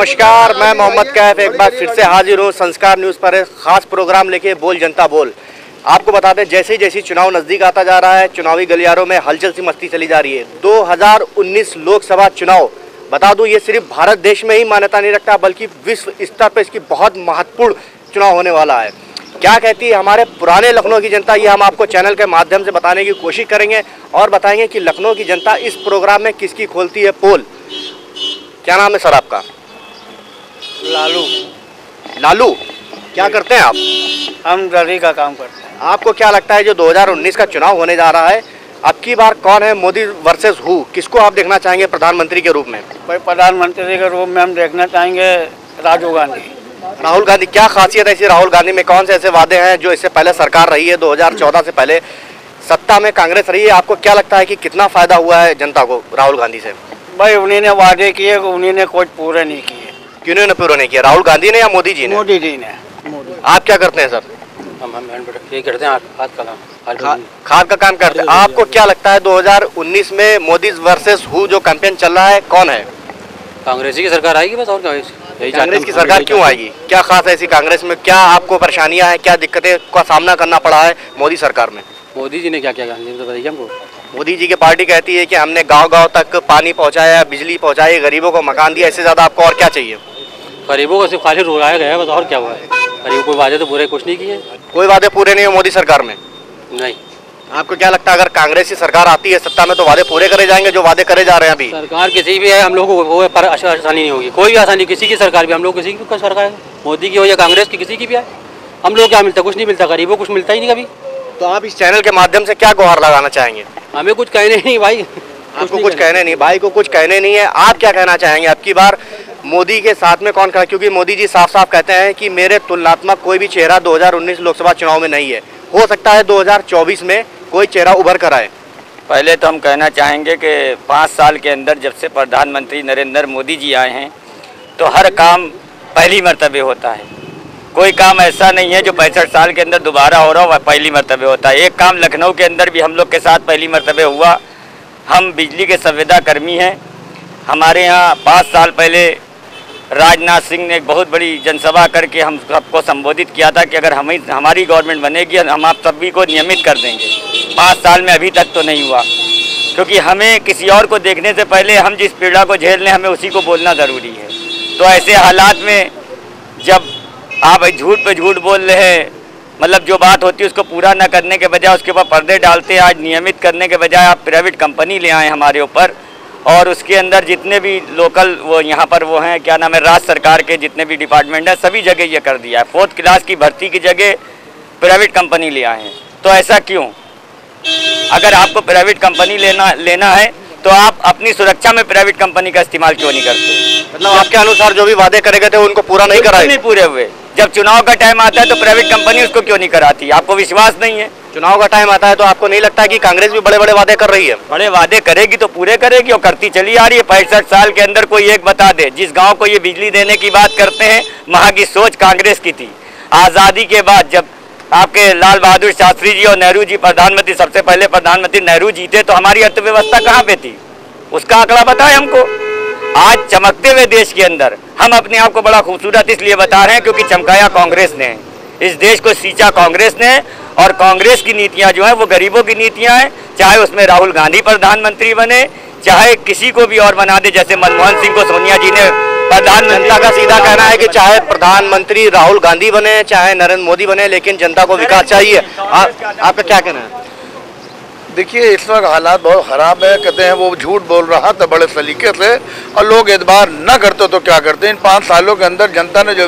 नमस्कार, मैं मोहम्मद कैफ एक बार फिर से हाजिर हूँ संस्कार न्यूज़ पर एक खास प्रोग्राम लेके बोल जनता बोल। आपको बता दें, जैसे जैसे चुनाव नज़दीक आता जा रहा है, चुनावी गलियारों में हलचल सी मस्ती चली जा रही है। 2019 लोकसभा चुनाव, बता दूं, ये सिर्फ भारत देश में ही मान्यता नहीं रखता, बल्कि विश्व स्तर पर इसकी बहुत महत्वपूर्ण चुनाव होने वाला है। क्या कहती है हमारे पुराने लखनऊ की जनता, ये हम आपको चैनल के माध्यम से बताने की कोशिश करेंगे और बताएंगे कि लखनऊ की जनता इस प्रोग्राम में किसकी खोलती है पोल। क्या नाम है सर आपका? लालू। लालू, क्या करते हैं आप? हम दर्जी का काम करते हैं। आपको क्या लगता है जो 2019 का चुनाव होने जा रहा है, अब की बार कौन है मोदी वर्सेस हु, किसको आप देखना चाहेंगे प्रधानमंत्री के रूप में? भाई, प्रधानमंत्री के रूप में हम देखना चाहेंगे राजीव गांधी। राहुल गांधी, क्या खासियत है ऐसी राहुल गांधी में? कौन से ऐसे वादे हैं जो इससे पहले सरकार रही है, 2014 से पहले सत्ता में कांग्रेस रही है, आपको क्या लगता है कि कितना फायदा हुआ है जनता को राहुल गांधी से? भाई, उन्हीं ने वादे किए, उन्हीं ने कुछ पूरे नहीं किए। किन्होंने पूरे नहीं किया, राहुल गांधी ने या मोदी जी ने? मोदी जी ने। आप क्या करते हैं सर? हम ये करते हैं खाद का काम। खाद का काम करते हैं। आपको क्या लगता है 2019 में मोदी वर्सेस हु जो कैंपेन चल रहा है, कौन है? कांग्रेस की सरकार आएगी बस, और क्या? कांग्रेस की सरकार क्यों आएगी? क्या खास है ऐसी कांग्रेस में? क्या आपको परेशानियां हैं, क्या दिक्कतें का सामना करना पड़ा है मोदी सरकार में? मोदी जी ने क्या क्या काम तो बताइए हमको। मोदी जी की पार्टी कहती है कि हमने गांव-गांव तक पानी पहुंचाया, बिजली पहुंचाई, गरीबों को मकान दिया, इससे ज्यादा आपको और क्या चाहिए? गरीबों को सिर्फ खाली रुलाया गया है बस, और क्या हुआ है? गरीबों को वादे तो पूरे कुछ नहीं किए। कोई वादे पूरे नहीं हुए मोदी सरकार में? नहीं। आपको क्या लगता है अगर कांग्रेस की सरकार आती है सत्ता में तो वादे पूरे करे जाएंगे जो वादे करे जा रहे हैं अभी? सरकार किसी भी है, हम लोगों को वो पर आसानी नहीं होगी, कोई भी आसानी, किसी की सरकार भी, हम लोग किसी की सरकार, मोदी की हो या कांग्रेस की, किसी की भी आए, हम लोग क्या मिलता? कुछ नहीं मिलता, गरीबों को कुछ मिलता ही नहीं कभी। तो आप इस चैनल के माध्यम से क्या गुहार लगाना चाहेंगे? हमें कुछ कहने नहीं भाई। आपको कुछ कहने नहीं, भाई को कुछ कहने नहीं है। आप क्या कहना चाहेंगे अब की बार मोदी के साथ में कौन खड़ा? क्योंकि मोदी जी साफ साफ कहते हैं कि मेरे तुलनात्मक कोई भी चेहरा 2019 लोकसभा चुनाव में नहीं है, हो सकता है 2024 में कोई चेहरा उभर कर आए। पहले तो हम कहना चाहेंगे कि 5 साल के अंदर जब से प्रधानमंत्री नरेंद्र मोदी जी आए हैं तो हर काम पहली मर्तबे होता है। कोई काम ऐसा नहीं है जो 65 साल के अंदर दोबारा हो रहा हो, पहली मर्तबे होता है। एक काम लखनऊ के अंदर भी हम लोग के साथ पहली मर्तबे हुआ। हम बिजली के संविदा कर्मी हैं। हमारे यहाँ 5 साल पहले राजनाथ सिंह ने एक बहुत बड़ी जनसभा करके हम सबको संबोधित किया था कि अगर हमारी गवर्नमेंट बनेगी हम आप सभी को नियमित कर देंगे। 5 साल में अभी तक तो नहीं हुआ, क्योंकि हमें किसी और को देखने से पहले हम जिस पीड़ा को झेल लें हमें उसी को बोलना ज़रूरी है। तो ऐसे हालात में जब आप झूठ पे झूठ बोल रहे हैं, मतलब जो बात होती है उसको पूरा न करने के बजाय उसके ऊपर पर्दे डालते हैं, आज नियमित करने के बजाय आप प्राइवेट कंपनी ले आए हमारे ऊपर, और उसके अंदर जितने भी लोकल वो यहाँ पर वो हैं, क्या नाम है, राज्य सरकार के जितने भी डिपार्टमेंट हैं सभी जगह ये कर दिया है। 4th क्लास की भर्ती की जगह प्राइवेट कंपनी ले आए हैं। तो ऐसा क्यों? अगर आपको प्राइवेट कंपनी लेना है तो आप अपनी सुरक्षा में प्राइवेट कंपनी का इस्तेमाल क्यों नहीं करते? मतलब आपके अनुसार जो भी वादे करे गए थे उनको पूरा नहीं कराए? नहीं पूरे हुए। जब चुनाव का टाइम आता है तो प्राइवेट कंपनी उसको क्यों नहीं कराती? आपको विश्वास नहीं है? चुनाव का टाइम आता है तो आपको नहीं लगता है कि कांग्रेस भी बड़े बड़े वादे कर रही है? बड़े वादे करेगी तो पूरे करेगी, और करती चली आ रही है। 65 साल के अंदर कोई एक बता दे जिस गांव को ये बिजली देने की बात करते हैं वहां की सोच कांग्रेस की थी। आज़ादी के बाद जब आपके लाल बहादुर शास्त्री जी और नेहरू जी प्रधानमंत्री, सबसे पहले प्रधानमंत्री नेहरू जी थे, तो हमारी अर्थव्यवस्था कहाँ पे थी? उसका आंकड़ा बताएं हमको। आज चमकते हुए देश के अंदर हम अपने आप को बड़ा खूबसूरत इसलिए बता रहे हैं क्योंकि चमकाया कांग्रेस ने, इस देश को सींचा कांग्रेस ने, और कांग्रेस की नीतियां जो है वो गरीबों की नीतियां हैं। चाहे उसमें राहुल गांधी प्रधानमंत्री बने, चाहे किसी को भी और बना दे, जैसे मनमोहन सिंह को सोनिया जी ने प्रधानमंत्री। जनता का सीधा कहना है कि चाहे प्रधानमंत्री राहुल गांधी बने, चाहे नरेंद्र मोदी बने, लेकिन जनता को विकास चाहिए। आपका क्या कहना है? देखिए, इस वक्त हालात बहुत ख़राब है। कहते हैं वो झूठ बोल रहा था बड़े सलीके से, और लोग एतबार न करते तो क्या करते। इन 5 सालों के अंदर जनता ने जो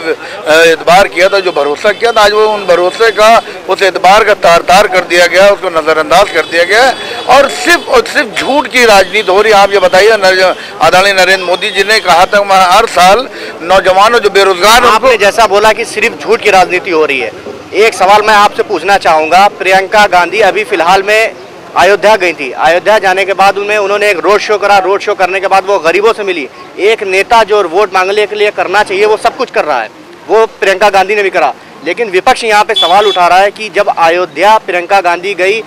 एतबार किया था, जो भरोसा किया था, आज वो उन भरोसे का, उस एतबार का तार कर दिया गया, उसको नज़रअंदाज कर दिया गया, और सिर्फ झूठ की राजनीति हो रही है। आप ये बताइए, आदरणीय नरेंद्र मोदी जी ने कहा था हर साल नौजवानों जो बेरोजगार, आपने जैसा बोला कि सिर्फ झूठ की राजनीति हो रही है, एक सवाल मैं आपसे पूछना चाहूँगा। प्रियंका गांधी अभी फिलहाल में अयोध्या गई थी। अयोध्या जाने के बाद उन्होंने एक रोड शो करा। रोड शो करने के बाद वो गरीबों से मिली। एक नेता जो वोट मांगने के लिए करना चाहिए वो सब कुछ कर रहा है, वो प्रियंका गांधी ने भी करा। लेकिन विपक्ष यहाँ पे सवाल उठा रहा है कि जब अयोध्या प्रियंका गांधी गई,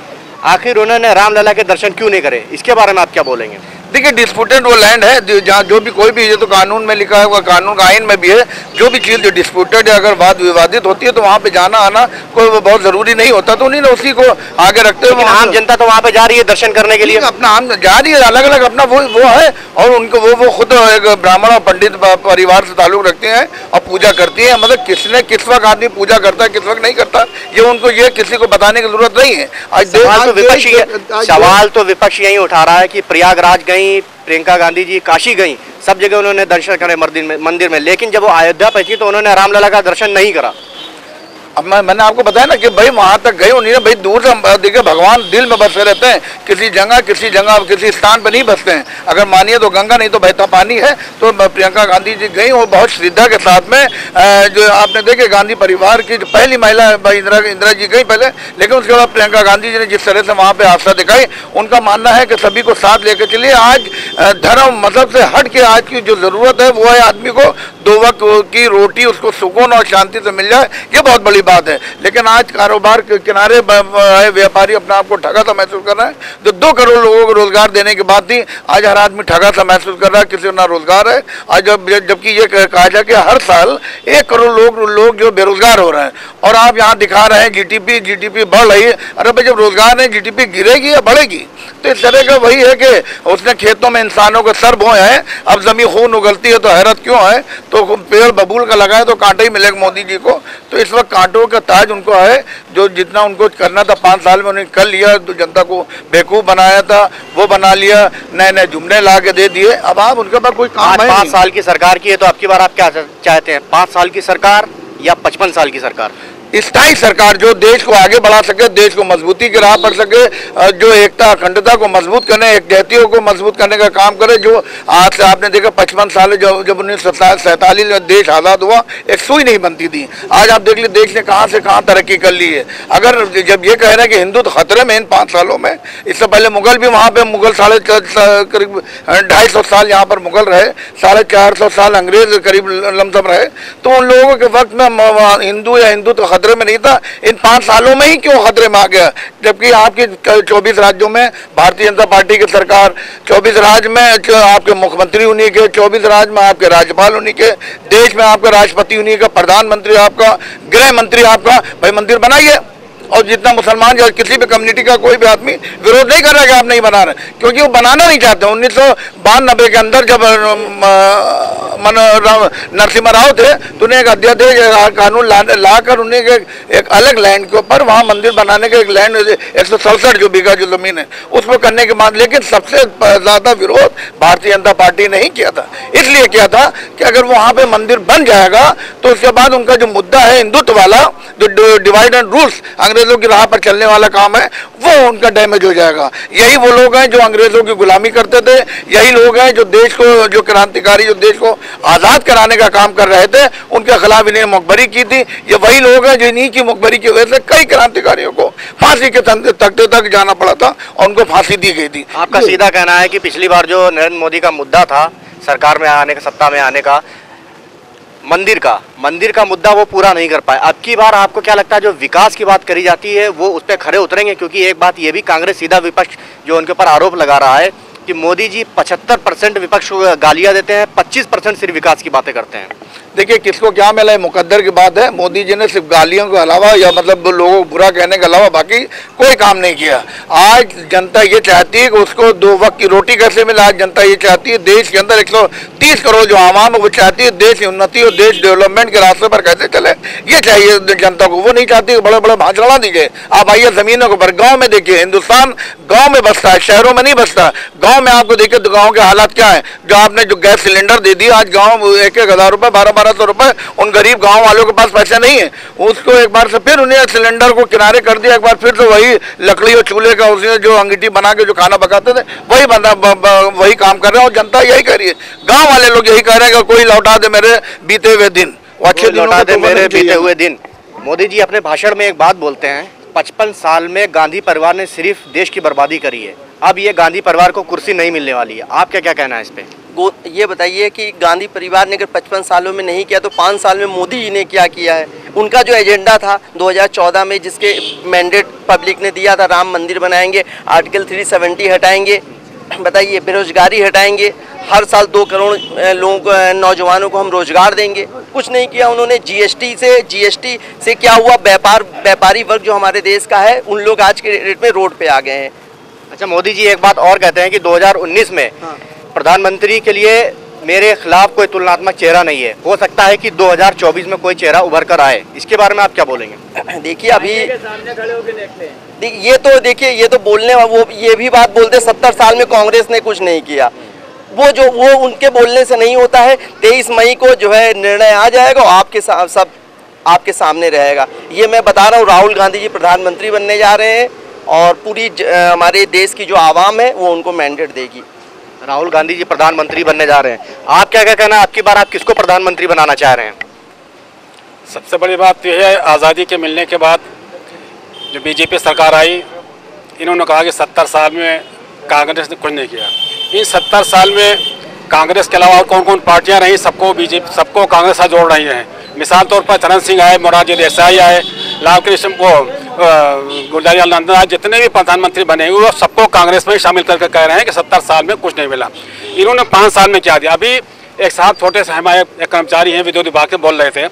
आखिर उन्होंने रामलला के दर्शन क्यों नहीं करे? इसके बारे में आप क्या बोलेंगे? देखिए डिस्प्यूटेड वो लैंड है जहाँ जो भी कोई भी, ये तो कानून में लिखा है, कानून का आइन में भी है, जो भी चीज़ जो डिस्प्यूटेड है अगर वाद विवादित होती है तो वहाँ पे जाना आना कोई वो बहुत ज़रूरी नहीं होता, तो उन्हीं ने उसी को आगे रखते हुए आम जनता तो वहाँ पे जा रही है दर्शन करने के लिए, अपना आम जा रही है, अलग अलग अपना वो है, और उनको वो खुद एक ब्राह्मण और पंडित परिवार से ताल्लुक रखते हैं और पूजा करती है। मतलब किसने किस वक्त आदमी पूजा करता है किस वक्त नहीं करता, ये उनको ये किसी को बताने की जरूरत नहीं है। सवाल तो विपक्ष यही उठा रहा है कि प्रयागराज गई प्रियंका गांधी जी, काशी गई, सब जगह उन्होंने दर्शन करे मंदिर में, लेकिन जब वो अयोध्या पहुंची तो उन्होंने रामलला का दर्शन नहीं करा। अब मैंने आपको बताया ना कि भाई वहाँ तक गए उन्हीं ने, भाई दूर से देखिए भगवान दिल में बसे रहते हैं, किसी जगह किसी स्थान पर नहीं बसते हैं। अगर मानिए तो गंगा, नहीं तो बहता पानी है। तो प्रियंका गांधी जी गई और बहुत श्रद्धा के साथ में, जो आपने देखे गांधी परिवार की जो पहली महिला इंदिरा जी गई पहले, लेकिन उसके बाद प्रियंका गांधी जी ने जिस तरह से वहाँ पे आस्था दिखाई, उनका मानना है कि सभी को साथ लेकर चलिए। आज धर्म मजहब से हट के आज की जो जरूरत है वो है आदमी को 2 वक्त की रोटी उसको सुकून और शांति से मिल जाए, ये बहुत बड़ी बात है। लेकिन आज कारोबार के किनारे व्यापारी अपने आप को ठगा सा महसूस कर रहा है। जो 2 करोड़ लोगों को रोजगार देने की बात थी, आज हर आदमी ठगा सा महसूस कर रहा है, किसी को ना रोजगार है। आज जबकि ये कहा जाए कि हर साल 1 करोड़ लोग जो बेरोजगार हो रहे हैं, और आप यहाँ दिखा रहे हैं जीडीपी बढ़ रही है। अरे भाई जब रोजगार नहीं, जीडीपी गिरेगी या बढ़ेगी? तो इस तरह का वही है कि उसने खेतों में इंसानों को सर बोए हैं, अब जमीन खून उगलती है तो हैरत क्यों है? तो पेड़ बबूल का लगाए तो कांटे ही मिलेगा मोदी जी को। तो इस वक्त कांटों का ताज उनको है, जो जितना उनको करना था 5 साल में उन्होंने कर लिया। तो जनता को बेवकूफ़ बनाया था वो बना लिया, नए नए जुमले ला के दे दिए। अब आप उनके पास कोई काम है 5 साल की सरकार की है, तो आपकी बार आप क्या चाहते हैं, 5 साल की सरकार या 55 साल की सरकार? स्थायी सरकार जो देश को आगे बढ़ा सके, देश को मजबूती की राह पर सके, जो एकता अखंडता को मजबूत करने, एकजातीयों को मजबूत करने का काम करे। जो आज से आपने देखा 55 साल जब 1947 में देश आज़ाद हुआ, एक सुई नहीं बनती थी। आज आप देख लीजिए देश ने कहाँ से कहाँ तरक्की कर ली है। अगर जब ये कह रहे हैं कि हिंदू तो खतरे में इन 5 सालों में, इससे पहले मुगल भी वहाँ पे मुगल करीब 250 साल यहाँ पर मुगल रहे, 450 साल अंग्रेज करीब लमसम रहे। तो उन लोगों के वक्त में हिंदू या हिंदू तो खतरे में नहीं था, इन 5 सालों में ही क्यों खतरे में आ गया? जबकि आपके 24 राज्यों में भारतीय जनता पार्टी की सरकार, 24 राज्य में आपके मुख्यमंत्री उन्हीं के, 24 राज्य में आपके राज्यपाल उन्हीं के, देश में आपका राष्ट्रपति उन्हीं का, प्रधानमंत्री आपका, गृह मंत्री आपका। भाई मंदिर बनाइए, और जितना मुसलमान या किसी भी कम्युनिटी का कोई भी आदमी विरोध नहीं कर रहा कि आप नहीं बना रहे, क्योंकि वो बनाना नहीं चाहते। 1992 के अंदर जब नरसिम्हा राव थे तो उन्हें एक अध्यादेश कानून लाकर उन्हें एक अलग लैंड के ऊपर वहाँ मंदिर बनाने का एक लैंड 167 जो बीघा जो जमीन है उस पर करने के बाद, लेकिन सबसे ज़्यादा विरोध भारतीय जनता पार्टी ने ही किया था। इसलिए किया था कि अगर वहाँ पे मंदिर बन जाएगा तो उसके बाद उनका जो मुद्दा है हिंदुत्व वाला, जो डिवाइड एंड रूल्स अंग्रेजों की राह पर चलने वाला काम है, वो उनका डैमेज हो जाएगा। यही वो लोग हैं जो अंग्रेजों की गुलामी करते थे, यही लोग हैं जो देश को, जो क्रांतिकारी जो देश को आज़ाद कराने का काम कर रहे थे, उनके खिलाफ इन्हें मुखबरी की थी। ये वही लोग हैं जो इन्हीं की मुखबरी की वजह से कई क्रांतिकारियों को फांसी के तख्ते तक जाना पड़ा था और उनको फांसी दी गई थी। आपका सीधा कहना है कि पिछली बार जो नरेंद्र मोदी का मुद्दा था सरकार में आने का, सत्ता में आने का, मंदिर का मुद्दा वो पूरा नहीं कर पाए। अब की बार आपको क्या लगता है जो विकास की बात करी जाती है वो उस पर खरे उतरेंगे? क्योंकि एक बात ये भी कांग्रेस सीधा विपक्ष जो उनके ऊपर आरोप लगा रहा है कि मोदी जी 75% विपक्ष को गालियां देते हैं, 25% सिर्फ विकास की बातें करते हैं। देखिए किसको क्या मिला है, मुकद्दर की बात है। मोदी जी ने सिर्फ गालियों के अलावा या मतलब लोगों को बुरा कहने के अलावा बाकी कोई काम नहीं किया। आज जनता ये चाहती है कि उसको 2 वक्त की रोटी कैसे मिले। आज जनता ये चाहती है देश के अंदर 130 करोड़ जो आवाम है वो चाहती है देश उन्नति और देश डेवलपमेंट के रास्ते पर कैसे चले, ये चाहिए जनता को। वो नहीं चाहती कि बड़े बड़े भाषण ना दीजिए। आप आइए जमीनों के ऊपर, गाँव में देखिए, हिंदुस्तान गाँव में बसता है, शहरों में नहीं बसता। गाँव में आपको देखिए गाँव के हालात क्या है। जो आपने जो गैस सिलेंडर दे दिया, आज गाँव 1,000 रुपये 1200 रुपये उन गरीब गांव वालों के पास पैसे नहीं है। उसको एक बार से फिर उन्हें सिलेंडर को किनारे कर दिया, एक बार फिर तो वही लकड़ी और चूल्हे का उसने जो अंगीठी बना के जो खाना पकाते थे वही काम कर रहे हैं। और जनता यही कह रही है, गाँव वाले लोग यही कह रहे हैं कि कोई लौटा दे मेरे बीते हुए दिन, अच्छे लौटा दे मेरे बीते हुए दिन। मोदी जी अपने भाषण में एक बात बोलते हैं, 55 साल में गांधी परिवार ने सिर्फ देश की बर्बादी करी है, अब ये गांधी परिवार को कुर्सी नहीं मिलने वाली है। आप क्या कहना है इस पे? ये बताइए कि गांधी परिवार ने अगर 55 सालों में नहीं किया तो 5 साल में मोदी जी ने क्या किया है? उनका जो एजेंडा था 2014 में, जिसके मैंडेट पब्लिक ने दिया था, राम मंदिर बनाएंगे, आर्टिकल 370 हटाएंगे, बताइए, बेरोजगारी हटाएंगे, हर साल 2 करोड़ लोगों को, नौजवानों को हम रोजगार देंगे, कुछ नहीं किया उन्होंने। जीएसटी से क्या हुआ, व्यापारी वर्ग जो हमारे देश का है, उन लोग आज के डेट में रोड पे आ गए हैं। अच्छा, मोदी जी एक बात और कहते हैं कि 2019 में प्रधानमंत्री के लिए मेरे खिलाफ कोई तुलनात्मक चेहरा नहीं है, हो सकता है कि 2024 में कोई चेहरा उभर कर आए, इसके बारे में आप क्या बोलेंगे? देखिए, अभी ये तो बोलने, वो ये भी बात बोलते 70 साल में कांग्रेस ने कुछ नहीं किया, वो उनके बोलने से नहीं होता है। 23 मई को जो है निर्णय आ जाएगा और सब आपके सामने रहेगा। ये मैं बता रहा हूँ, राहुल गांधी जी प्रधानमंत्री बनने जा रहे हैं और पूरी हमारे देश की जो आवाम है वो उनको मैंडेट देगी। राहुल गांधी जी प्रधानमंत्री बनने जा रहे हैं, आप क्या कहना है, आपकी बार आप किसको प्रधानमंत्री बनाना चाह रहे हैं? सबसे बड़ी बात यह है, आज़ादी के मिलने के बाद जो बीजेपी सरकार आई, इन्होंने कहा कि 70 साल में कांग्रेस ने कुछ नहीं किया। इन 70 साल में कांग्रेस के अलावा और कौन कौन पार्टियां रही, सबको कांग्रेस से जोड़ रही हैं। मिसाल तौर पर चरण सिंह आए, मोरारजी देसाई आए, लाल कृष्ण गुलजारी लाल नंदन आए, जितने भी प्रधानमंत्री बने हुए वो सबको कांग्रेस में शामिल करके कह रहे हैं कि 70 साल में कुछ नहीं मिला। इन्होंने 5 साल में क्या दिया? अभी एक साहब छोटे से हमारे एक कर्मचारी हैं विद्युत विभाग के, बोल रहे थे,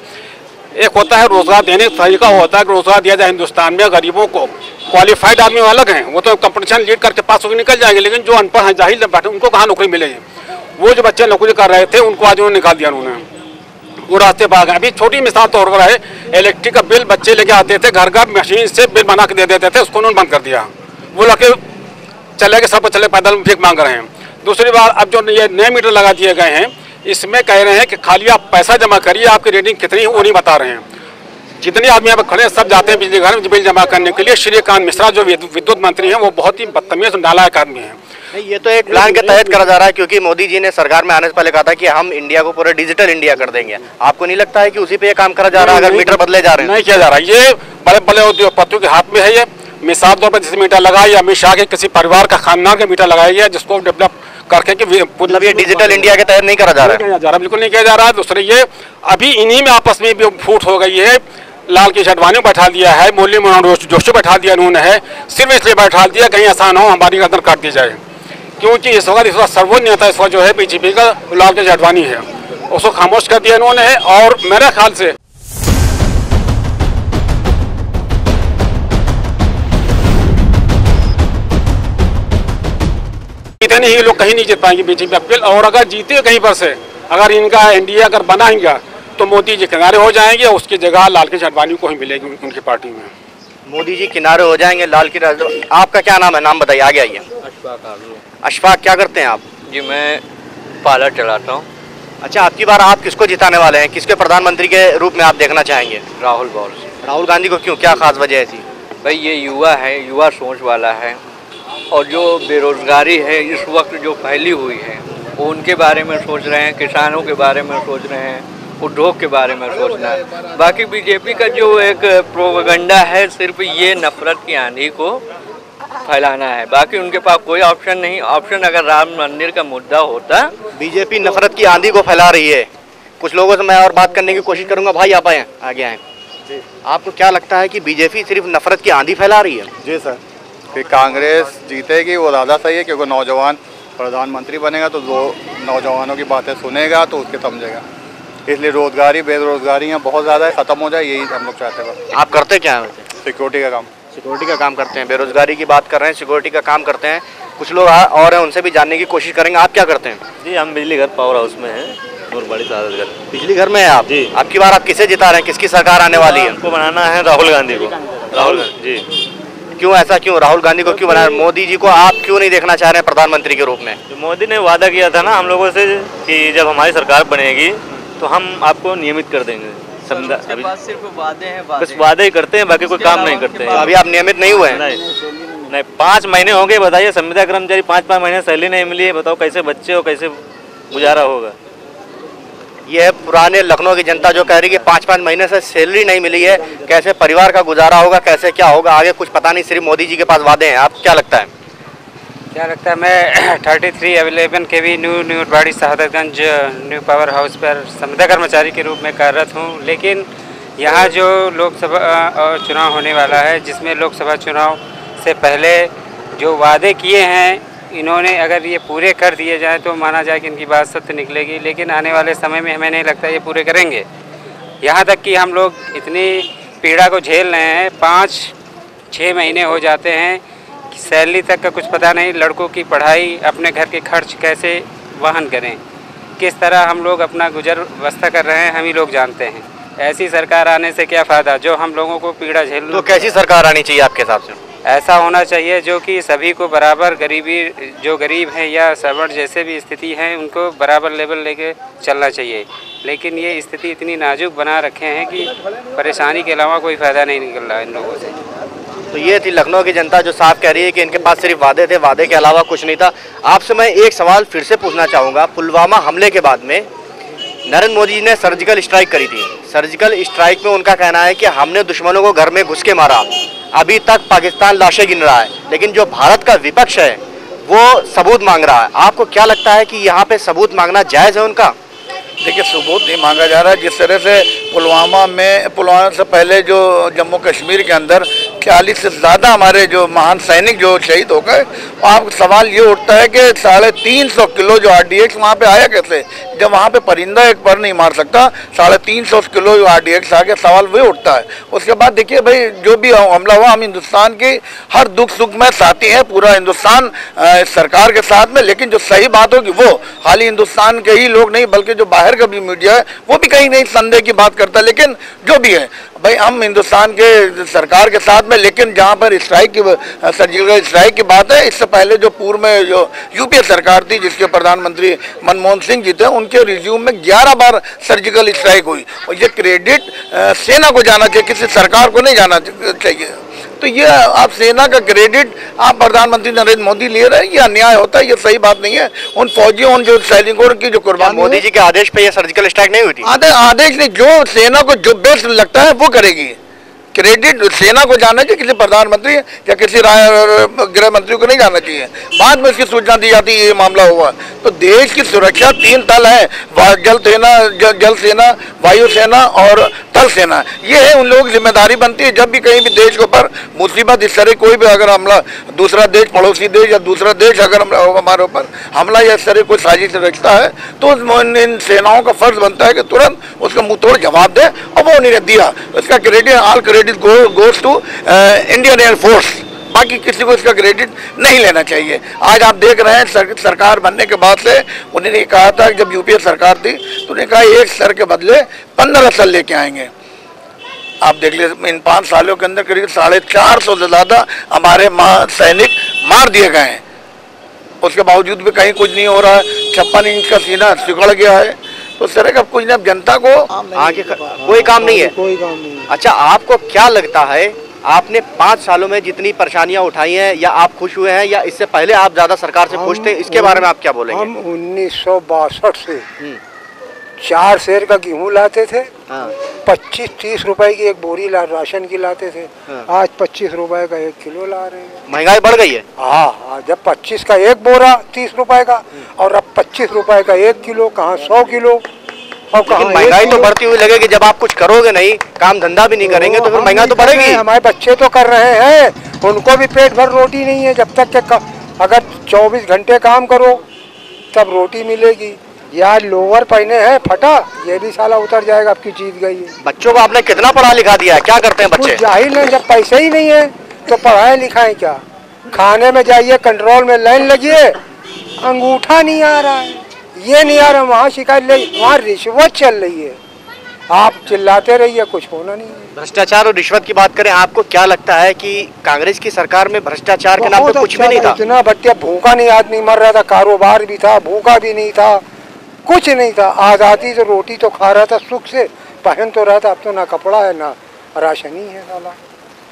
एक होता है रोजगार देने का तरीका, होता है कि रोजगार दिया जाए हिंदुस्तान में गरीबों को। क्वालिफाइड आदमी अलग हैं, वो तो कंपटीशन लीड करके पास होकर निकल जाएंगे, लेकिन जो अनपढ़ हैं, जाहिल बैठे, उनको कहाँ नौकरी मिलेगी? वो जो बच्चे नौकरी कर रहे थे उनको आज उन्होंने निकाल दिया, उन्होंने वो रास्ते भाग। अभी छोटी मिसाल तौर पर है, इलेक्ट्रिक का बिल बच्चे लेके आते थे, घर घर मशीन से बिल बना के दे देते थे, उसको उन्होंने बंद कर दिया। वो लगे चले गए, सब चले पैदल भीख मांग रहे हैं। दूसरी बात, अब जो ये नए मीटर लगा दिए गए हैं, इसमें कह रहे हैं कि खाली आप पैसा जमा करिए, आपकी रेटिंग कितनी है वो नहीं बता रहे हैं। जितने आदमी यहाँ पर खड़े हैं सब जाते हैं बिजली घर में बिल जमा करने के लिए। श्रीकांत मिश्रा जो विद्युत मंत्री हैं वो बहुत ही बदतमीज नालायक आदमी हैं। ये तो एक प्लान के तहत करा जा रहा है, क्योंकि मोदी जी ने सरकार में आने से पहले कहा था कि हम इंडिया को पूरा डिजिटल इंडिया कर देंगे। आपको नहीं लगता है कि उसी पे ये काम करा जा रहा है? अगर मीटर बदले जा रहे हैं, नहीं किया जा रहा, ये बड़े बड़े उद्योगपतियों के हाथ में है। ये मिसाल तौर पर जैसे मीटर लगाया, अमित शाह के किसी परिवार का खानदान के मीटर लगाया गया, जिसको डेवलप करके मतलब ये डिजिटल इंडिया के तहत नहीं करा जा रहा है? बिल्कुल नहीं किया जा रहा है। दूसरे ये अभी इन्हीं में आपस में भी फूट हो गई है। लाल कृष्ण आडवाणी बैठा दिया है, मुरली मनोहर जोशी बैठा दिया उन्होंने है, सिर्फ इसलिए बैठा दिया कहीं आसान हो हमारी गर्दन काट दी जाए, क्योंकि इस वक्त सर्वोच्च नेता इस वक्त जो है बीजेपी का लाल कृष्ण आडवाणी है, उसको खामोश कर दिया इन्होंने है। और मेरे ख्याल से इतने ही लोग कहीं नहीं जीत पाएंगे बीजेपी अपील, और अगर जीते कहीं पर से, अगर इनका एनडीए अगर बनाएंगे तो मोदी जी किनारे हो जाएंगे, उसकी जगह लाल कृष्ण आडवाणी को ही मिलेगी उनकी पार्टी में। मोदी जी किनारे हो जाएंगे, लाल कृष्ण। आपका क्या नाम है? नाम बताइए, आगे आइए। अशफाक, क्या करते हैं आप? जी मैं पार्लर चलाता हूँ। अच्छा, आपकी बार आप किसको जिताने वाले हैं? किसके प्रधानमंत्री के रूप में आप देखना चाहेंगे? राहुल गौर। राहुल गांधी को क्यों, क्या खास वजह है ऐसी? भाई ये युवा है, युवा सोच वाला है, और जो बेरोजगारी है इस वक्त जो फैली हुई है वो उनके बारे में सोच रहे हैं, किसानों के बारे में सोच रहे हैं, उद्योग के बारे में सोचना है। बाकी बीजेपी का जो एक प्रोपेगेंडा है सिर्फ ये नफरत की आंधी को फैलाना है, बाकी उनके पास कोई ऑप्शन नहीं। ऑप्शन अगर राम मंदिर का मुद्दा होता। बीजेपी नफरत की आंधी को फैला रही है। कुछ लोगों से मैं और बात करने की कोशिश करूंगा। भाई आप आए, आगे आए। आपको क्या लगता है कि बीजेपी सिर्फ नफरत की आंधी फैला रही है? जी सर, कि कांग्रेस जीतेगी वो ज़्यादा सही है, क्योंकि नौजवान प्रधानमंत्री बनेगा तो वो नौजवानों की बातें सुनेगा तो उसके समझेगा। इसलिए रोजगारी बेरोजगारी बहुत ज़्यादा है, ख़त्म हो जाए, यही हम लोग चाहते हैं। आप करते क्या हैं? सिक्योरिटी का काम। सिक्योरिटी का काम करते हैं। बेरोजगारी की बात कर रहे हैं, सिक्योरिटी का काम करते हैं। कुछ लोग और हैं, उनसे भी जानने की कोशिश करेंगे। आप क्या करते हैं? जी हम बिजली घर पावर हाउस में हैं, नूरबाड़ी सादत घर। बिजली घर में है आप? जी। आपकी बार आप किसे जिता रहे हैं? किसकी सरकार आने वाली है? हमको बनाना है राहुल गांधी को। राहुल जी। क्यों ऐसा क्यों? राहुल गांधी को क्यों बनाया? मोदी जी को आप क्यों नहीं देखना चाह रहे हैं प्रधानमंत्री के रूप में? जो मोदी ने वादा किया था ना हम लोगों से कि जब हमारी सरकार बनेगी तो हम आपको नियमित कर देंगे। अभी सिर्फ वादे हैं, बस वादे ही करते हैं, बाकी कोई काम नहीं करते हैं। अभी आप नियमित नहीं हुए हैं? नहीं 5 महीने हो गए। बताइए, संविदा कर्मचारी 5-5 महीने सैलरी नहीं मिली है, बताओ कैसे बच्चे हो, कैसे गुजारा होगा? यह पुराने लखनऊ की जनता जो कह रही है कि 5-5 महीने से सैलरी नहीं मिली है, कैसे परिवार का गुजारा होगा, कैसे क्या होगा आगे कुछ पता नहीं, सिर्फ मोदी जी के पास वादे हैं। आप क्या लगता है? क्या लगता है? मैं 3311 के भी नूरबाड़ी शहादतगंज न्यू पावर हाउस पर संविदा कर्मचारी के रूप में कार्यरत हूँ, लेकिन यहाँ जो लोकसभा चुनाव होने वाला है, जिसमें लोकसभा चुनाव से पहले जो वादे किए हैं इन्होंने अगर ये पूरे कर दिए जाए तो माना जाए कि इनकी बात सत्य निकलेगी, लेकिन आने वाले समय में हमें नहीं लगता ये पूरे करेंगे। यहाँ तक कि हम लोग इतनी पीड़ा को झेल रहे हैं, 5-6 महीने हो जाते हैं, सैलरी तक का कुछ पता नहीं, लड़कों की पढ़ाई, अपने घर के खर्च कैसे वहन करें, किस तरह हम लोग अपना गुजर बसर कर रहे हैं, हम ही लोग जानते हैं। ऐसी सरकार आने से क्या फ़ायदा जो हम लोगों को पीड़ा झेल। तो कैसी सरकार आनी चाहिए आपके हिसाब से? ऐसा होना चाहिए जो कि सभी को बराबर, गरीबी जो गरीब हैं या सवर्ण जैसे भी स्थिति हैं उनको बराबर लेवल लेके चलना चाहिए। लेकिन ये स्थिति इतनी नाजुक बना रखे हैं कि परेशानी के अलावा कोई फ़ायदा नहीं निकल रहा इन लोगों से। तो ये थी लखनऊ की जनता जो साफ कह रही है कि इनके पास सिर्फ वादे थे, वादे के अलावा कुछ नहीं था। आपसे मैं एक सवाल फिर से पूछना चाहूँगा। पुलवामा हमले के बाद में नरेंद्र मोदी जी ने सर्जिकल स्ट्राइक करी थी। सर्जिकल स्ट्राइक में उनका कहना है कि हमने दुश्मनों को घर में घुस के मारा, अभी तक पाकिस्तान लाशें गिन रहा है, लेकिन जो भारत का विपक्ष है वो सबूत मांग रहा है। आपको क्या लगता है कि यहाँ पे सबूत मांगना जायज़ है उनका? देखिए, सबूत नहीं मांगा जा रहा है। जिस तरह से पुलवामा से पहले जो जम्मू कश्मीर के अंदर 40 से ज़्यादा हमारे जो महान सैनिक जो शहीद हो गए, वहाँ सवाल ये उठता है कि 350 किलो जो RDX वहाँ पे आया कैसे, जब वहाँ पे परिंदा एक पर नहीं मार सकता, 350 किलो जो RDX आ गया, सवाल वही उठता है। उसके बाद देखिए भाई, जो भी हमला हुआ, हम हिंदुस्तान की हर दुख सुख में साथी हैं, पूरा हिंदुस्तान सरकार के साथ में। लेकिन जो सही बात होगी वो खाली हिंदुस्तान के ही लोग नहीं बल्कि जो बाहर का भी मीडिया है वो भी कहीं नहीं संदेह की बात करता। लेकिन जो भी है भाई, हम हिंदुस्तान के सरकार के साथ में। लेकिन जहाँ पर स्ट्राइक की, सर्जिकल स्ट्राइक की बात है, इससे पहले जो पूर्व में जो यूपीए सरकार थी जिसके प्रधानमंत्री मनमोहन सिंह जी थे, उनके रिज्यूम में 11 बार सर्जिकल स्ट्राइक हुई। और ये क्रेडिट सेना को जाना चाहिए, किसी सरकार को नहीं जाना चाहिए। तो ये आप सेना का क्रेडिट आप प्रधानमंत्री नरेंद्र मोदी ले रहे हैं, ये अन्याय होता है, ये सही बात नहीं है। उन फौजियों, उन जो सैनिकों की जो कुर्बानी, मोदी जी के आदेश पे ये सर्जिकल स्ट्राइक नहीं हुई थी? आदेश नहीं, जो सेना को जो बेस्ट लगता है वो करेगी। क्रेडिट सेना को जाना चाहिए, किसी प्रधानमंत्री या किसी गृह मंत्री को नहीं जाना चाहिए। बाद में उसकी सूचना दी जाती है ये मामला हुआ। तो देश की सुरक्षा 3 तल है, जल सेना, वायु सेना और थल सेना। ये है, उन लोगों की जिम्मेदारी बनती है। जब भी कहीं भी देश के ऊपर मुसीबत इस तरह कोई भी अगर हमला, दूसरा देश, पड़ोसी देश या दूसरा देश अगर हमारे ऊपर हमला या इस तरह कोई साजिश रचता है, तो इन सेनाओं का फर्ज बनता है कि तुरंत उसका मुंह तोड़ जवाब दे। और वो उन्होंने दिया, इसका credit, all credit goes to Indian air force. बाकी किसी को इसका क्रेडिट नहीं लेना चाहिए। आज आप देख रहे हैं सरकार बनने के बाद से उन्होंने कहा था, जब यूपीए सरकार थी तो उन्होंने कहा 1 सर के बदले 15 सर लेके आएंगे। आप देख लीजिए, इन 5 सालों के अंदर करीब 450 से ज़्यादा हमारे सैनिक मार दिए गए हैं। उसके बावजूद भी कहीं कुछ नहीं हो रहा है। 56 इंच का सीना सिकुड़ गया है। तो इस तरह का कुछ नहीं, जनता को आगे कोई काम नहीं है, कोई काम नहीं। अच्छा, आपको क्या लगता है, आपने 5 सालों में जितनी परेशानियां उठाई हैं, या आप खुश हुए हैं या इससे पहले आप ज्यादा सरकार से खुश थे, इसके बारे में आप क्या बोलेंगे? हम 1962 से 4 सेर का गेहूँ लाते थे, 25-30 रुपए की एक बोरी राशन की लाते थे। आज 25 रुपए का 1 किलो ला रहे हैं। महंगाई बढ़ गई है। हाँ, जब 25 का एक बोरा 30 रुपए का, और अब 25 रुपए का 1 किलो, कहाँ 100 किलो। और महंगाई तो बढ़ती हुई लगेगी, जब आप कुछ करोगे नहीं, काम धंधा भी नहीं करेंगे तो फिर महंगाई तो बढ़ेगी। हमारे बच्चे तो कर रहे हैं, उनको भी पेट भर रोटी नहीं है। जब तक के अगर 24 घंटे काम करो तब रोटी मिलेगी। यार लोअर पहने हैं फटा, ये भी साला उतर जाएगा, आपकी जीत गई है। बच्चों को आपने कितना पढ़ा लिखा दिया है, क्या करते हैं बच्चे? जाहिल है, जब पैसे ही नहीं है तो पढ़ाए लिखाए क्या? खाने में जाइए, कंट्रोल में लाइन लगिए, अंगूठा नहीं आ रहा है, ये नहीं आ रहा, वहाँ शिकायत ले, वहाँ रिश्वत चल रही है। आप चिल्लाते रहिए, कुछ होना नहीं है। भ्रष्टाचार और रिश्वत की बात करें, आपको क्या लगता है कि कांग्रेस की सरकार में भ्रष्टाचार के नाम पे कुछ भी नहीं था? इतना बट्टिया भूखा नहीं आदमी मर रहा था, कारोबार भी था, भूखा भी नहीं था, कुछ नहीं था। आज़ादी से रोटी तो खा रहा था, सुख से पहन तो रहा था। अब तो ना कपड़ा है ना राशन ही है साला।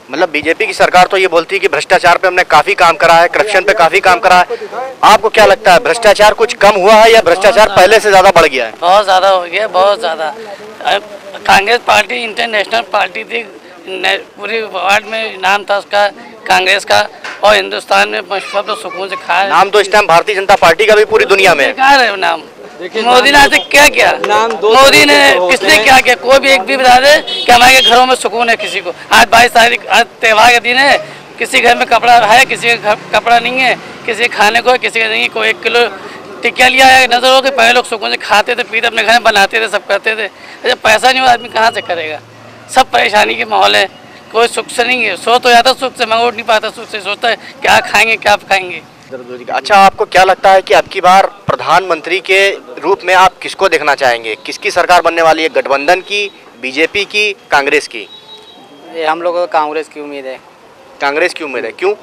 मतलब बीजेपी की सरकार तो ये बोलती है कि भ्रष्टाचार पे हमने काफी काम करा है, करप्शन पे काफी काम करा है। आपको क्या लगता है, भ्रष्टाचार कुछ कम हुआ है या भ्रष्टाचार पहले से ज्यादा बढ़ गया है? बहुत ज्यादा हो गया, बहुत ज्यादा। कांग्रेस पार्टी इंटरनेशनल पार्टी थी, पूरी वर्ल्ड में नाम था उसका कांग्रेस का, और हिंदुस्तान में सब तो सुकून से खाया। नाम तो इस टाइम भारतीय जनता पार्टी का भी पूरी दुनिया में है नाम। मोदी ने आज क्या किया? मोदी ने किसने क्या किया? कोई भी एक भी बता दे कि हमारे घरों में सुकून है किसी को? आज 22 तारीख, आज त्योहार के दिन है, किसी घर में कपड़ा है, किसी के घर कपड़ा नहीं है, किसी के खाने को है, किसी का नहीं है। कोई 1 किलो टिक्किया लिया है, नजर हो कि पहले लोग सुकून से खाते थे, पीते, अपने घर में बनाते थे, सब करते थे। जब पैसा नहीं हो आदमी कहाँ से करेगा? सब परेशानी के माहौल है, कोई सुख से नहीं है। सो तो जाता सुख से, मगर उठ नहीं पाता सुख से, सोचता है क्या खाएंगे क्या खाएंगे। अच्छा, आपको क्या लगता है कि अब की बार प्रधानमंत्री के रूप में आप किसको देखना चाहेंगे? किसकी सरकार बनने वाली है? गठबंधन की, बीजेपी की, कांग्रेस की? ये हम लोगों को कांग्रेस की उम्मीद है। कांग्रेस की उम्मीद है, क्यों?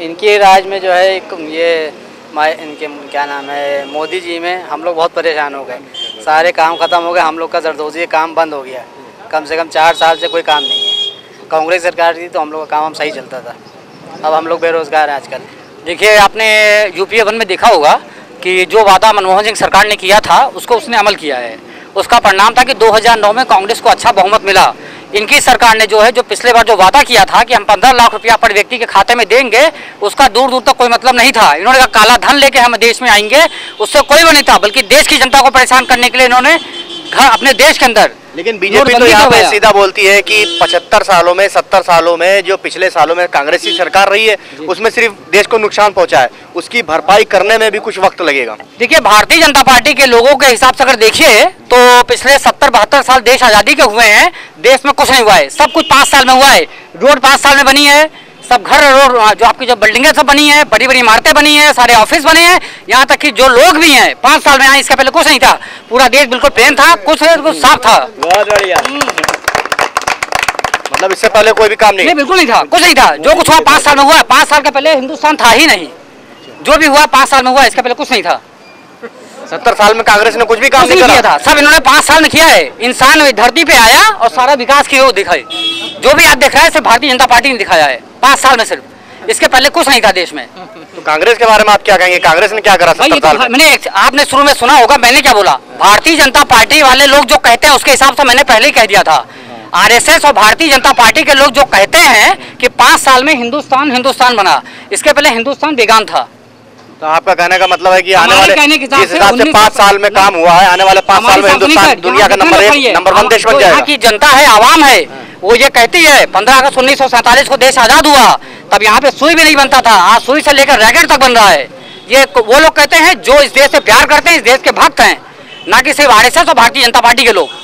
इनके राज में जो है इनके क्या नाम है, मोदी जी में हम लोग बहुत परेशान हो गए। सारे काम खत्म हो गए, हम लोग का जरदोजी काम बंद हो गया। कम से कम 4 साल से कोई काम नहीं है। कांग्रेस सरकार थी तो हम लोग का काम सही चलता था। अब हम लोग बेरोजगार हैं आजकल। देखिए, आपने यूपीए 1 में देखा होगा कि जो वादा मनमोहन सिंह सरकार ने किया था उसको उसने अमल किया है। उसका परिणाम था कि 2009 में कांग्रेस को अच्छा बहुमत मिला। इनकी सरकार ने जो है, जो पिछले बार जो वादा किया था कि हम 15 लाख रुपया पर व्यक्ति के खाते में देंगे, उसका दूर दूर तक कोई मतलब नहीं था। इन्होंने कहा काला धन लेके हम देश में आएंगे, उससे कोई वो नहीं था, बल्कि देश की जनता को परेशान करने के लिए इन्होंने घर अपने देश के अंदर। लेकिन बीजेपी तो यहाँ पे सीधा बोलती है कि 75 सालों में, 70 सालों में, जो पिछले सालों में कांग्रेस की सरकार रही है, उसमें सिर्फ देश को नुकसान पहुंचा है, उसकी भरपाई करने में भी कुछ वक्त लगेगा। देखिए, भारतीय जनता पार्टी के लोगों के हिसाब से अगर देखिए तो पिछले 70-72 साल देश आज़ादी के हुए हैं, देश में कुछ नहीं हुआ है। सब कुछ 5 साल में हुआ है। रोड 5 साल में बनी है, सब घर रोड जो आपकी जो बिल्डिंगें सब बनी है, बड़ी बड़ी इमारतें बनी है, सारे ऑफिस बने हैं, यहाँ तक कि जो लोग भी हैं 5 साल में आए, इसके पहले कुछ नहीं था। पूरा देश बिल्कुल प्लेन था, कुछ साफ था। बहुत बढ़िया। मतलब इससे पहले कोई भी काम नहीं? बिल्कुल नहीं था, कुछ नहीं था। जो कुछ हुआ 5 साल में हुआ। 5 साल के पहले हिंदुस्तान था ही नहीं। जो भी हुआ 5 साल में हुआ, इसके पहले कुछ नहीं था। 70 साल में कांग्रेस ने कुछ भी काम नहीं किया था। सब इन्होंने 5 साल में किया है। इंसान धरती पे आया और सारा विकास की ओर दिखाई। जो भी आप देख रहे हैं सिर्फ भारतीय जनता पार्टी ने दिखाया है 5 साल में सिर्फ। इसके पहले कुछ नहीं था देश में। तो कांग्रेस के बारे में आप क्या कहेंगे? कांग्रेस ने क्या करा 70 साल में? मैंने आपने शुरू में सुना होगा मैंने क्या बोला। भारतीय जनता पार्टी वाले लोग जो कहते हैं उसके हिसाब से मैंने पहले ही कह दिया था। आरएसएस और भारतीय जनता पार्टी के लोग जो कहते हैं कि 5 साल में हिंदुस्तान बना, इसके पहले हिंदुस्तान बेगान था। तो आपका कहने का मतलब है कि आने वाले जिस हिसाब से 5 साल में काम हुआ है, आने वाले 5 साल में हिंदुस्तान दुनिया का नंबर 1 देश बन जाएगा। यहाँ की जनता है, आवाम है, वो ये कहती है 15 अगस्त 1947 को देश आजाद हुआ, तब यहाँ पे सुई भी नहीं बनता था। आज सुई से लेकर रैकेट तक बन रहा है। ये वो लोग कहते हैं जो इस देश से प्यार करते हैं, इस देश के भक्त हैं, ना कि सिर्फ आरएसएस और भारतीय जनता पार्टी के लोग।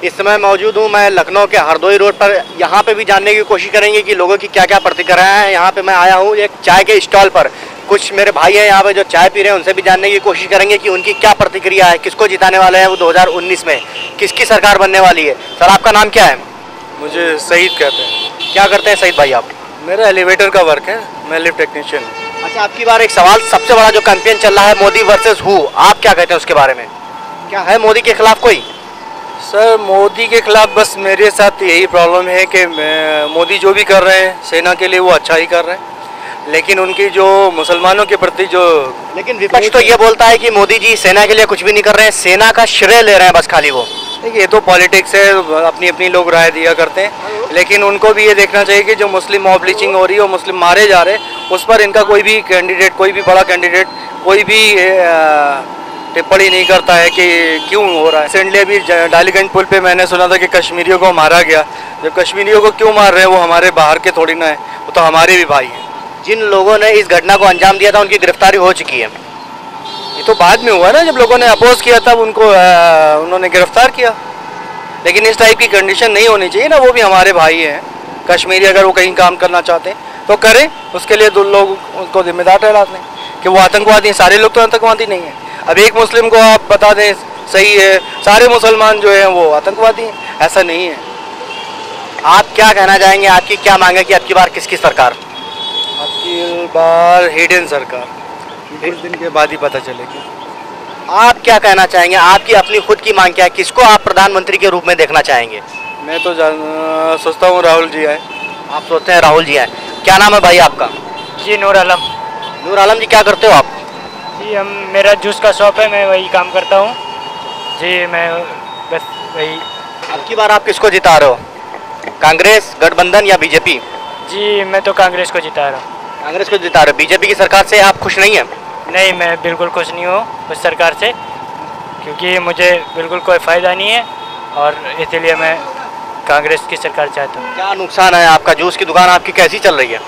इस समय मौजूद हूँ मैं लखनऊ के हरदोई रोड पर। यहाँ पे भी जानने की कोशिश करेंगे कि लोगों की क्या क्या प्रतिक्रियाएं हैं। यहाँ पे मैं आया हूँ एक चाय के स्टॉल पर। कुछ मेरे भाई हैं यहाँ पे जो चाय पी रहे हैं, उनसे भी जानने की कोशिश करेंगे कि उनकी क्या प्रतिक्रिया है, किसको जिताने वाले हैं वो 2019 में, किसकी सरकार बनने वाली है। सर, आपका नाम क्या है? मुझे सईद कहते हैं। क्या करते हैं सईद भाई आप? मेरा एलिवेटर का वर्क है, मैं लिफ्ट टेक्नीशियन हूँ। अच्छा, आपकी बार एक सवाल, सबसे बड़ा जो कैंपेन चल रहा है मोदी वर्सेस हु, आप क्या कहते हैं उसके बारे में? क्या है मोदी के खिलाफ कोई? सर, मोदी के खिलाफ बस मेरे साथ यही प्रॉब्लम है कि मोदी जो भी कर रहे हैं सेना के लिए वो अच्छा ही कर रहे हैं, लेकिन उनकी जो मुसलमानों के प्रति जो, लेकिन विपक्ष तो ये बोलता है कि मोदी जी सेना के लिए कुछ भी नहीं कर रहे हैं, सेना का श्रेय ले रहे हैं बस खाली वो। देखिए, ये तो पॉलिटिक्स है, अपनी अपनी लोग राय दिया करते हैं, लेकिन उनको भी ये देखना चाहिए कि जो मुस्लिम मॉब लिंचिंग हो रही है और मुस्लिम मारे जा रहे हैं, उस पर इनका कोई भी कैंडिडेट, कोई भी बड़ा कैंडिडेट, कोई भी टिप्पणी नहीं करता है कि क्यों हो रहा है। रिसेंटली अभी डालीगंज पुल पे मैंने सुना था कि कश्मीरियों को मारा गया। जब कश्मीरियों को क्यों मार रहे हैं, वो हमारे बाहर के थोड़ी ना है, वो तो हमारे भी भाई हैं। जिन लोगों ने इस घटना को अंजाम दिया था उनकी गिरफ्तारी हो चुकी है। ये तो बाद में हुआ ना, जब लोगों ने अपोज किया तब उनको उन्होंने गिरफ्तार किया। लेकिन इस टाइप की कंडीशन नहीं होनी चाहिए ना, वो भी हमारे भाई हैं। कश्मीरी अगर वो कहीं काम करना चाहते हैं तो करें, उसके लिए 2 लोग उनको जिम्मेदार ठहराते हैं कि वो आतंकवादी हैं। सारे लोग तो आतंकवादी नहीं हैं। अब एक मुस्लिम को आप बता दें सही है, सारे मुसलमान जो हैं वो आतंकवादी हैं, ऐसा नहीं है। आप क्या कहना चाहेंगे, आपकी क्या मांग है कि आपकी बार किसकी सरकार? आपकी बार हिडन सरकार, कुछ दिन के बाद ही पता चलेगी। आप क्या कहना चाहेंगे, आपकी अपनी खुद की मांग क्या है, किसको आप प्रधानमंत्री के रूप में देखना चाहेंगे? मैं तो सोचता हूँ राहुल जी आए। आप सोचते हैं राहुल जी आए। क्या नाम है भाई आपका? जी नूर आलम। नूर आलम जी, क्या करते हो आप? जी मेरा जूस का शॉप है, मैं वही काम करता हूँ जी। मैं बस वही। अब की बार आप किसको जिता रहे हो, कांग्रेस, गठबंधन या बीजेपी? जी मैं तो कांग्रेस को जिता रहा हूँ। कांग्रेस को जिता रहे हो। बीजेपी की सरकार से आप खुश नहीं हैं? नहीं, मैं बिल्कुल खुश नहीं हूँ उस सरकार से, क्योंकि मुझे बिल्कुल कोई फ़ायदा नहीं है और इसीलिए मैं कांग्रेस की सरकार चाहता हूँ। क्या नुकसान है आपका? जूस की दुकान आपकी कैसी चल रही है?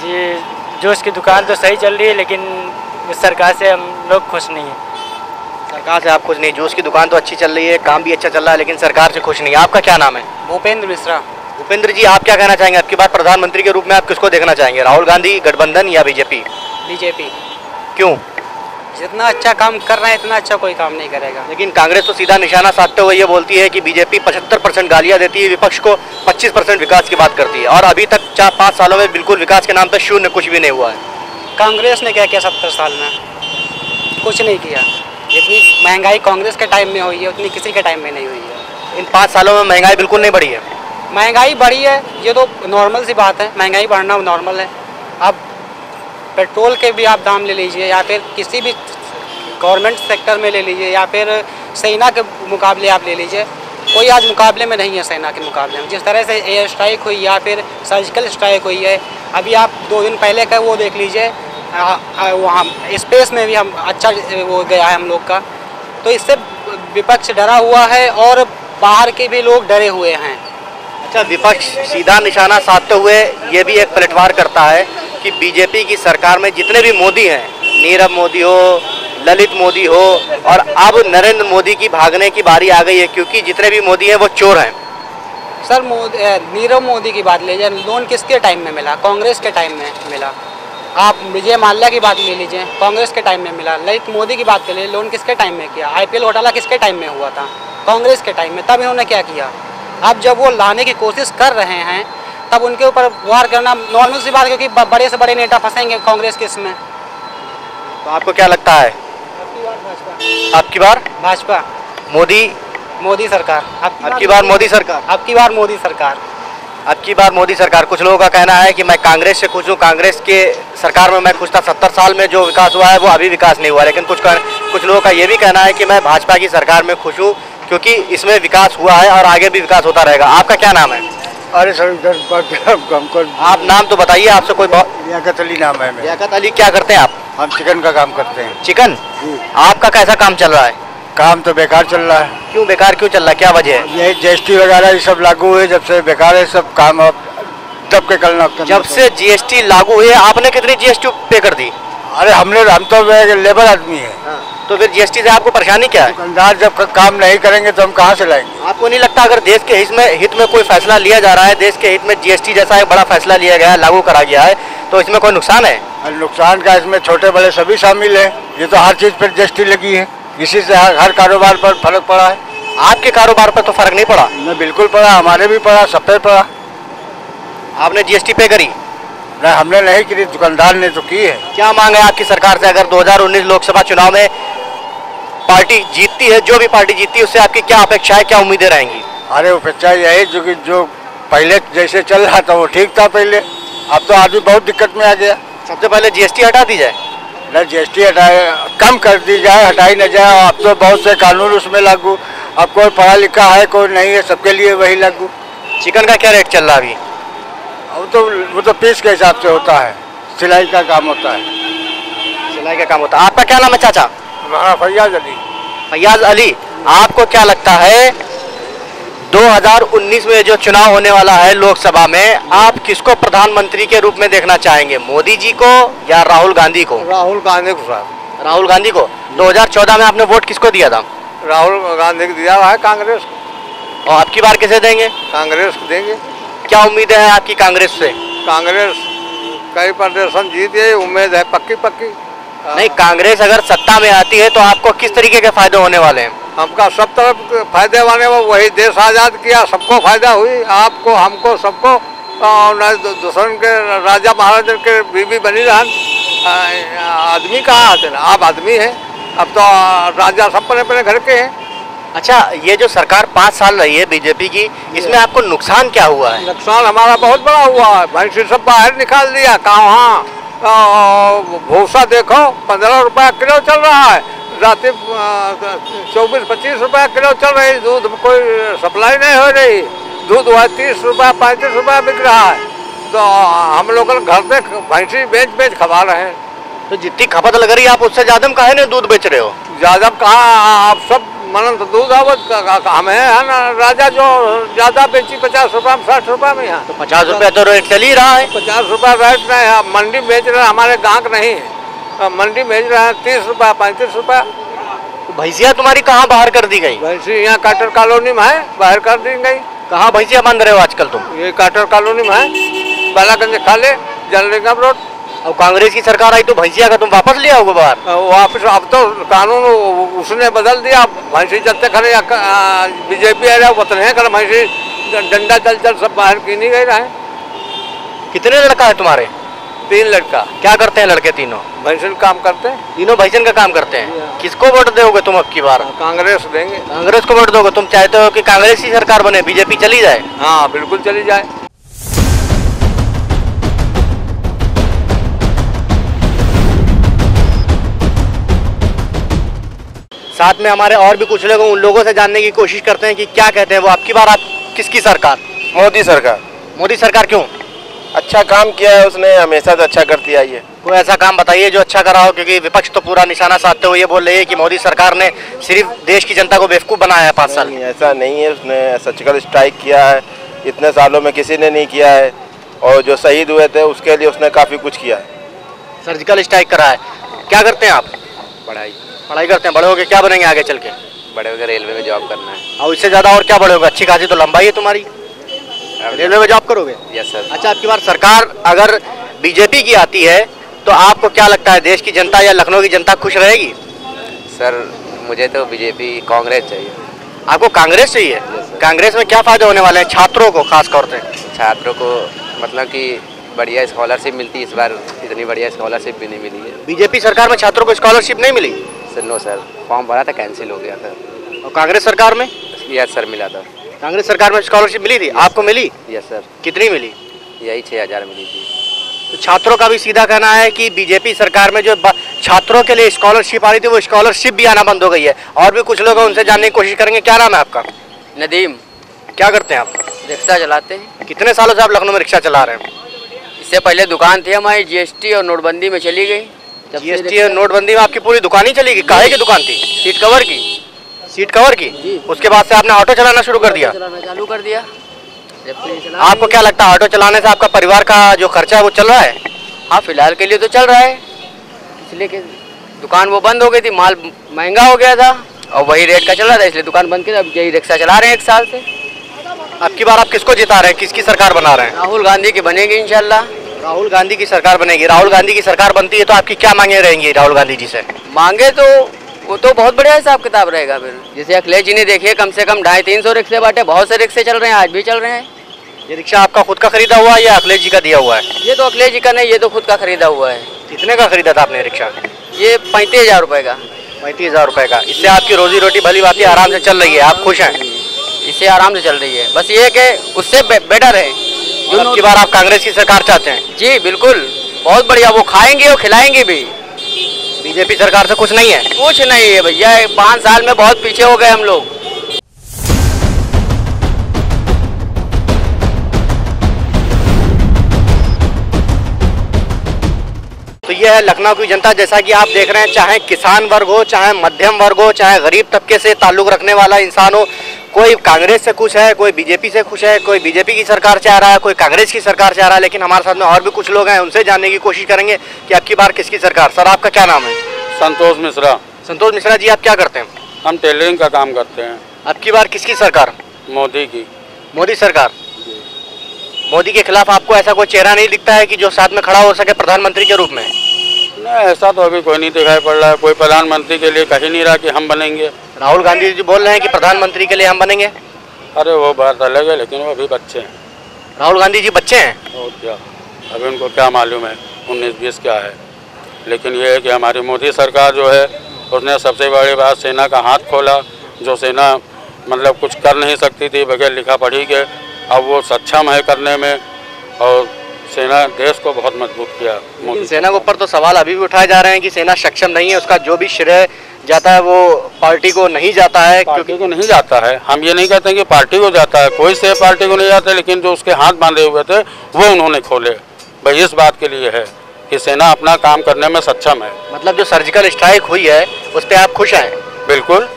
जी, जूस की दुकान तो सही चल रही है, लेकिन इस सरकार से हम लोग खुश नहीं हैं। सरकार से आप खुश नहीं? जूस की दुकान तो अच्छी चल रही है, काम भी अच्छा चल रहा है, लेकिन सरकार से खुश नहीं। आपका क्या नाम है? भूपेंद्र मिश्रा। भूपेंद्र जी, आप क्या कहना चाहेंगे? आपकी बात प्रधानमंत्री के रूप में आप किसको देखना चाहेंगे, राहुल गांधी, गठबंधन या बीजेपी? बीजेपी। क्यों? जितना अच्छा काम कर रहे हैं इतना अच्छा कोई काम नहीं करेगा। लेकिन कांग्रेस तो सीधा निशाना साधते हुए ये बोलती है कि बीजेपी 75% गालियां देती है, विपक्ष को 25% विकास की बात करती है, और अभी तक 4-5 सालों में बिल्कुल विकास के नाम पर शून्य, कुछ भी नहीं हुआ है। कांग्रेस ने क्या किया 70 साल में? कुछ नहीं किया। जितनी महंगाई कांग्रेस के टाइम में हुई है उतनी किसी के टाइम में नहीं हुई है। इन 5 सालों में महंगाई बिल्कुल नहीं बढ़ी है। महंगाई बढ़ी है, ये तो नॉर्मल सी बात है, महंगाई बढ़ना नॉर्मल है। अब पेट्रोल के भी आप दाम ले लीजिए, या फिर किसी भी गवर्नमेंट सेक्टर में ले लीजिए, या फिर सेना के मुकाबले आप ले लीजिए, कोई आज मुकाबले में नहीं है सेना के मुकाबले में। जिस तरह से एयर स्ट्राइक हुई या फिर सर्जिकल स्ट्राइक हुई है, अभी आप 2 दिन पहले का वो देख लीजिए, वहाँ स्पेस में भी हम अच्छा वो गया है हम लोग का। तो इससे विपक्ष डरा हुआ है और बाहर के भी लोग डरे हुए हैं। अच्छा, विपक्ष सीधा निशाना साधते हुए ये भी एक पलटवार करता है कि बीजेपी की सरकार में जितने भी मोदी हैं, नीरव मोदी हो, ललित मोदी हो, और अब नरेंद्र मोदी की भागने की बारी आ गई है, क्योंकि जितने भी मोदी हैं वो चोर हैं। सर, नीरव मोदी की बात ले लीजिए, लोन किसके टाइम में मिला? कांग्रेस के टाइम में मिला। आप विजय माल्या की बात ले लीजिए, कांग्रेस के टाइम में मिला। ललित मोदी की बात कर लीजिए, लोन किसके टाइम में किया? IPL घोटाला किसके टाइम में हुआ था? कांग्रेस के टाइम में। तब इन्होंने क्या किया? अब जब वो लाने की कोशिश कर रहे हैं तब उनके ऊपर वार करना नॉर्मल सी बात है, क्योंकि बड़े से बड़े नेता फंसेंगे कांग्रेस के इसमें। तो आपको क्या लगता है? आपकी बार भाजपा, मोदी सरकार। आपकी बार मोदी सरकार। आपकी बार मोदी सरकार। आपकी बार मोदी सरकार। कुछ लोगों का कहना है कि मैं कांग्रेस से खुश हूँ, कांग्रेस के सरकार में मैं खुश था, 70 साल में जो विकास हुआ है वो अभी विकास नहीं हुआ। लेकिन कुछ लोगों का ये भी कहना है कि मैं भाजपा की सरकार में खुश हूँ, क्योंकि इसमें विकास हुआ है और आगे भी विकास होता रहेगा। आपका क्या नाम है? अरे सर, आप नाम तो बताइए, आपसे कोई लियाकत अली नाम है। लियाकत अली, क्या करते हैं आप? हम चिकन का काम करते हैं। चिकन? आपका कैसा काम चल रहा है? काम तो बेकार चल रहा है। क्यों बेकार क्यों चल रहा है, क्या वजह है? यही GST वगैरह ये सब लागू हुए जब से बेकार है सब काम। अब तब के करना जब से GST लागू हुई है आपने कितनी GST पे कर दी? अरे हम तो लेबर आदमी है। तो फिर GST से आपको परेशानी क्या है? दुकानदार जब काम नहीं करेंगे तो हम कहाँ से लाएंगे? आपको नहीं लगता अगर देश के हित में कोई फैसला लिया जा रहा है, देश के हित में GST जैसा एक बड़ा फैसला लिया गया है, लागू करा गया है, तो इसमें कोई नुकसान है? नुकसान का इसमें छोटे बड़े सभी शामिल है। ये तो हर चीज़ पर GST लगी है, इसी से हर कारोबार पर फर्क पड़ा है। आपके कारोबार पर तो फर्क नहीं पड़ा? नहीं, बिल्कुल पड़ा, हमारे भी पड़ा, सब पे पड़ा। आपने GST पे करी? नहीं, हमने नहीं की, दुकानदार ने तो की है। क्या मांग है आपकी सरकार से? अगर 2019 लोकसभा चुनाव में पार्टी जीतती है, जो भी पार्टी जीतती है, उससे आपकी क्या अपेक्षा है, क्या उम्मीदें रहेंगी? अरे अपेक्षा यही जो पहले जैसे चल रहा था वो ठीक था पहले, अब तो आदमी बहुत दिक्कत में आ गया। सबसे पहले GST हटा दी जाए। नहीं, GST हटाए, कम कर दी जाए, हटाई न जाए। अब तो बहुत से कानून उसमें लागू, अब कोई पढ़ा लिखा है कोई नहीं है, सबके लिए वही लागू। चिकन का क्या रेट चल रहा है अभी? वो तो पीस के हिसाब से होता है, सिलाई का काम होता है। सिलाई का काम होता है। आपका क्या नाम है चाचा? फैयाज अली। फैयाज अली, आपको क्या लगता है 2019 में जो चुनाव होने वाला है लोकसभा में, आप किसको प्रधानमंत्री के रूप में देखना चाहेंगे, मोदी जी को या राहुल गांधी को? राहुल गांधी को साहब। राहुल गांधी को। 2014 में आपने वोट किसको दिया था? राहुल गांधी को दिया है, कांग्रेस। और आपकी बार किसे देंगे? कांग्रेस को देंगे। क्या उम्मीदें हैं आपकी कांग्रेस से? कांग्रेस कई प्रदर्शन जीते, उम्मीद है पक्की। नहीं, कांग्रेस अगर सत्ता में आती है तो आपको किस तरीके के फायदे होने वाले हैं? हमका सब तरफ फायदे वाले, वही देश आज़ाद किया, सबको फायदा हुई, आपको हमको सबको। दूसरों के राजा महाराजा के बीवी बनी रहन, आदमी कहाँ आते ना, आप आदमी है, अब तो राजा सब अपने घर के हैं। अच्छा, ये जो सरकार 5 साल रही है बीजेपी की, इसमें आपको नुकसान क्या हुआ है? नुकसान हमारा बहुत बड़ा हुआ है। भैंसी सब बाहर निकाल दिया, कहाँ भूसा देखो 15 रुपया किलो चल रहा है, रात 24-25 रुपया किलो चल रही, दूध कोई सप्लाई नहीं हो रही, दूध वह 30 रुपया 35 रुपया बिक रहा है। तो हम लोग घर पे भैंसी बेच खवा रहे हैं। तो जितनी खपत लग रही है आप उससे ज्यादा में काहे नहीं दूध बेच रहे हो? ज्यादा कहाँ आप सब मन तो दूध आवत हमें है ना राजा जो ज्यादा बेची 50 रुपया में 60 रुपया में। यहाँ तो 50 रुपया तो रेट चल ही रहा है। 50 रुपया रेट नहीं है, मंडी बेच रहे हैं, हमारे गाहक नहीं है, मंडी बेच रहे हैं 30 रुपया 35 रुपया। तो भैंसिया तुम्हारी कहाँ बाहर कर दी गई? भैंसी यहाँ काटर कॉलोनी में है, बाहर कर दी गई। कहाँ भैंसिया बांध रहे हो आजकल तुम? ये काटर कॉलोनी में है, बालागंज खाले जनरल रोड। अब कांग्रेस की सरकार आई तो भैंसिया का तुम वापस ले आओगे बाहर? वापस अब तो कानून उसने बदल दिया, भैंसी जब खड़े बीजेपी आ रहा है उतने कर भैंसी डंडा चल चल सब बाहर की नहीं गई रहे। कितने लड़का है तुम्हारे? 3 लड़का। क्या करते हैं लड़के तीनों? भैंसन काम करते हैं। तीनों भैंसन का काम करते हैं। किसको वोट दोगे तुम अब की बार? कांग्रेस देंगे। कांग्रेस को वोट दोगे? तुम चाहते हो कि कांग्रेस की सरकार बने, बीजेपी चली जाए? हाँ बिल्कुल चली जाए। साथ में हमारे और भी कुछ लोग उन लोगों से जानने की कोशिश करते हैं कि क्या कहते हैं वो। आपकी बार आप किसकी सरकार? मोदी सरकार। मोदी सरकार क्यों? अच्छा काम किया है उसने, हमेशा से अच्छा करती आई है। कोई ऐसा काम बताइए जो अच्छा करा हो, क्योंकि विपक्ष तो पूरा निशाना साधते हुए ये बोल रही है कि मोदी सरकार ने सिर्फ देश की जनता को बेवकूफ़ बनाया है 5 साल। ऐसा नहीं है, उसने सर्जिकल स्ट्राइक किया है, इतने सालों में किसी ने नहीं किया है, और जो शहीद हुए थे उसके लिए उसने काफ़ी कुछ किया है। सर्जिकल स्ट्राइक करा है। क्या करते हैं आप? पढ़ाई करते हैं। बड़े होके क्या बनेंगे आगे चल के? बड़े होकर रेलवे में जॉब करना है। और इससे ज़्यादा और क्या बड़े होगे? अच्छी खासी तो लंबाई है तुम्हारी, रेलवे में जॉब करोगे? Yes sir. अच्छा, आपकी बार सरकार अगर बीजेपी की आती है तो आपको क्या लगता है, देश की जनता या लखनऊ की जनता खुश रहेगी? सर मुझे तो बीजेपी कांग्रेस चाहिए। आपको कांग्रेस चाहिए? कांग्रेस में क्या फायदा होने वाले हैं छात्रों को? खास तौर से छात्रों को मतलब कि बढ़िया स्कॉलरशिप मिलती है, इस बार इतनी बढ़िया स्कॉलरशिप भी नहीं मिली है। बीजेपी सरकार में छात्रों को स्कॉलरशिप नहीं मिली? सर नो सर, फॉर्म भरा था कैंसिल हो गया था। और कांग्रेस सरकार में? यस सर मिला था। कांग्रेस सरकार में स्कॉलरशिप मिली थी? आपको मिली? Yes sir. कितनी मिली? यही 6000 मिली थी। तो छात्रों का भी सीधा कहना है कि बीजेपी सरकार में जो छात्रों के लिए स्कॉलरशिप आ रही थी वो स्कॉलरशिप भी आना बंद हो गई है। और भी कुछ लोग हैं, उनसे जानने की कोशिश करेंगे। क्या नाम है आपका? नदीम। क्या करते हैं आप? रिक्शा चलाते हैं। कितने सालों से आप लखनऊ में रिक्शा चला रहे हैं? इससे पहले दुकान थी हमारी, जीएसटी और नोटबंदी में चली गई। जीएसटी और नोटबंदी में आपकी पूरी दुकान ही चली गई? काहे की दुकान थी? सीट कवर की। सीट कवर की? उसके बाद से आपने ऑटो चलाना शुरू कर दिया? चालू कर दिया। आपको क्या लगता है ऑटो चलाने से आपका परिवार का जो खर्चा है वो चल रहा है? हाँ फिलहाल के लिए तो चल रहा है, इसलिए कि दुकान वो बंद हो गई थी, माल महंगा हो गया था और वही रेट का चल रहा था, इसलिए दुकान बंद की। अब यही रिक्शा चला रहे हैं 1 साल से। अब की बार आप किसको जिता रहे हैं? किसकी सरकार बना रहे हैं? राहुल गांधी की बनेगी इंशाल्लाह। राहुल गांधी की सरकार बनेगी। राहुल गांधी की सरकार बनती है तो आपकी क्या मांगे रहेंगी राहुल गांधी जी से? मांगे तो वो तो बहुत बढ़िया हिसाब किताब रहेगा। फिर जैसे अखिलेश जी ने देखिए कम से कम 250-300 रिक्शे बांटे, बहुत से रिक्शे चल रहे हैं, आज भी चल रहे हैं। ये रिक्शा आपका खुद का खरीदा हुआ है या अखिलेश जी का दिया हुआ है? ये तो अखिलेश जी का नहीं, ये तो खुद का खरीदा हुआ है। कितने का खरीदा था आपने रिक्शा? ये 35,000 रुपये का। 35,000 रुपये का। इससे आपकी रोजी रोटी भली बात आराम से चल रही है, आप खुश हैं? इससे आराम से चल रही है, बस ये कि उससे बेटर है। अब की बार आप कांग्रेस की सरकार चाहते हैं? जी बिल्कुल, बहुत बढ़िया, वो खाएंगे और खिलाएंगे भी। बीजेपी सरकार से कुछ नहीं है? कुछ नहीं है भैया, 5 साल में बहुत पीछे हो गए हम लोग। तो ये है लखनऊ की जनता। जैसा कि आप देख रहे हैं, चाहे किसान वर्ग हो, चाहे मध्यम वर्ग हो, चाहे गरीब तबके से ताल्लुक रखने वाला इंसान हो, कोई कांग्रेस से खुश है, कोई बीजेपी से खुश है, कोई बीजेपी की सरकार चाह रहा है, कोई कांग्रेस की सरकार चाह रहा है। लेकिन हमारे साथ में और भी कुछ लोग हैं, उनसे जानने की कोशिश करेंगे कि अब की बार किसकी सरकार। सर आपका क्या नाम है? संतोष मिश्रा। संतोष मिश्रा जी, आप क्या करते हैं? हम टेलरिंग का काम करते हैं। अब की बार किसकी सरकार? मोदी की। मोदी सरकार। मोदी के खिलाफ आपको ऐसा कोई चेहरा नहीं दिखता है कि जो साथ में खड़ा हो सके प्रधानमंत्री के रूप में? नहीं, ऐसा तो अभी कोई नहीं दिखाई पड़ रहा है। कोई प्रधानमंत्री के लिए कहीं नहीं रहा कि हम बनेंगे। राहुल गांधी जी बोल रहे हैं कि प्रधानमंत्री के लिए हम बनेंगे। अरे वो बात अलग है, लेकिन वो अभी बच्चे हैं। राहुल गांधी जी बच्चे हैं? और क्या, अभी उनको क्या मालूम है 19-20 क्या है। लेकिन ये है कि हमारी मोदी सरकार जो है उसने सबसे बड़ी बात सेना का हाथ खोला। जो सेना मतलब कुछ कर नहीं सकती थी बगैर लिखा पढ़ी के, अब वो सक्षम है करने में, और सेना देश को बहुत मजबूत किया। लेकिन सेना के ऊपर तो सवाल अभी भी उठाए जा रहे हैं कि सेना सक्षम नहीं है, उसका जो भी श्रेय जाता है वो पार्टी को नहीं जाता है। पार्टी को नहीं जाता है, हम ये नहीं कहते कि पार्टी को जाता है, कोई से पार्टी को नहीं जाता, लेकिन जो उसके हाथ बांधे हुए थे वो उन्होंने खोले। भाई इस बात के लिए है कि सेना अपना काम करने में सक्षम है। मतलब जो सर्जिकल स्ट्राइक हुई है उस पर आप खुश हैं? बिल्कुल।